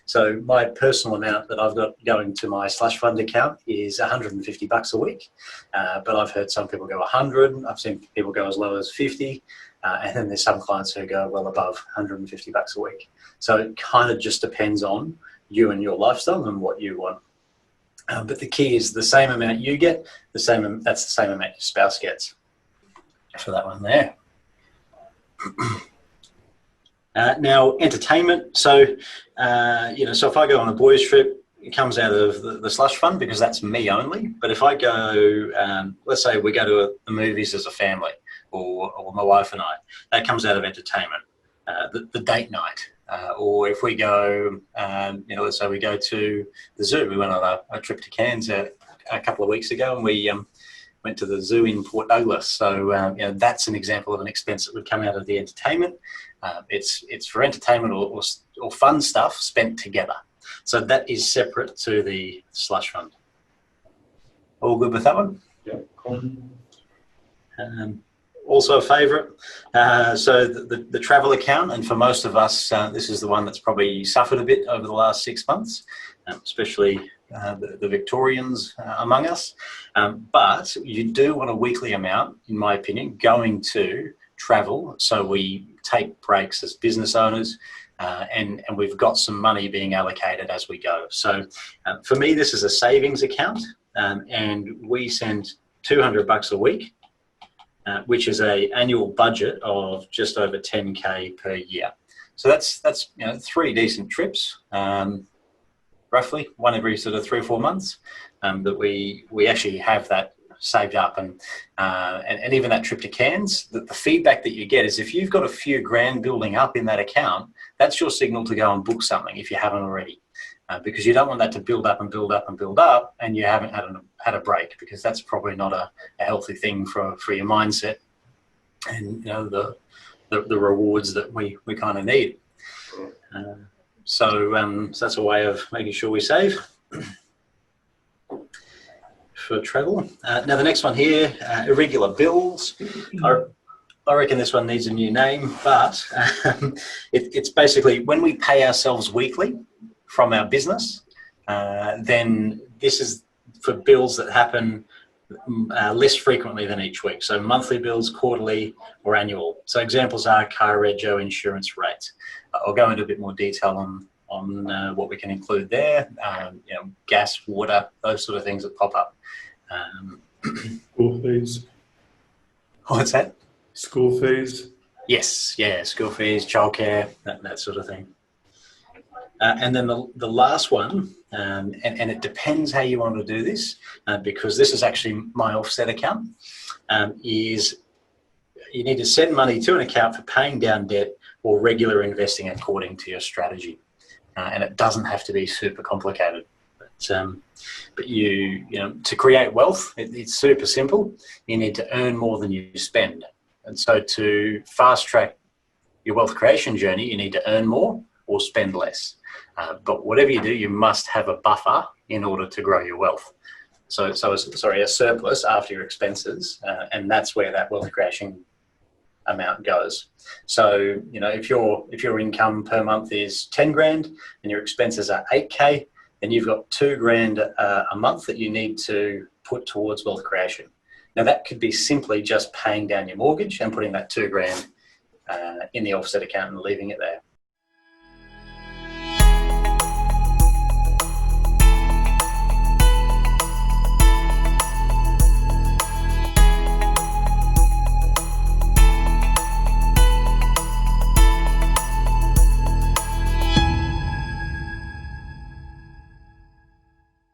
So my personal amount that I've got going to my slush fund account is $150 a week. But I've heard some people go 100. I've seen people go as low as 50. And then there's some clients who go well above $150 a week. So it kind of just depends on you and your lifestyle and what you want. But the key is the same amount you get, that's the same amount your spouse gets. For that one there. Now, entertainment. So, so if I go on a boys' trip, it comes out of the slush fund because that's me only. But if I go, let's say we go to the movies as a family, or my wife and I, that comes out of entertainment. The date night, or if we go, let's say we go to the zoo. We went on a trip to Cairns a couple of weeks ago, and we went to the zoo in Port Douglas. So that's an example of an expense that would come out of the entertainment. It's for entertainment or fun stuff spent together. So that is separate to the slush fund. All good with that one? Yeah, cool. Also a favourite, so the travel account, and for most of us, this is the one that's probably suffered a bit over the last 6 months, especially the Victorians among us. But you do want a weekly amount, in my opinion, going to travel, so we take breaks as business owners, and we've got some money being allocated as we go. So for me, this is a savings account, and we send $200 a week. Which is a annual budget of just over 10K per year. So that's 3 decent trips, roughly one every sort of 3 or 4 months, that we actually have that saved up, and even that trip to Cairns. The feedback that you get is if you've got a few grand building up in that account, that's your signal to go and book something if you haven't already. Because you don't want that to build up and build up and build up, and you haven't had a break, because that's probably not a healthy thing for your mindset and the rewards that we kind of need. So that's a way of making sure we save for travel. Now the next one here, irregular bills. I reckon this one needs a new name, but it's basically when we pay ourselves weekly from our business, then this is for bills that happen less frequently than each week. So monthly bills, quarterly, or annual. So examples are car rego, insurance rates. I'll go into a bit more detail on what we can include there. Gas, water, those sort of things that pop up. School fees. What's that? School fees. Yes, yeah, school fees, childcare, that sort of thing. And then the last one, and it depends how you want to do this, because this is actually my offset account, is you need to send money to an account for paying down debt or regular investing according to your strategy. And it doesn't have to be super complicated. But you to create wealth, it's super simple. You need to earn more than you spend. And so to fast track your wealth creation journey, you need to earn more or spend less. But whatever you do, you must have a buffer in order to grow your wealth. So a surplus after your expenses, and that's where that wealth creation amount goes. So if your income per month is 10 grand and your expenses are 8K, then you've got 2 grand a month that you need to put towards wealth creation. Now that could be simply just paying down your mortgage and putting that 2 grand in the offset account and leaving it there.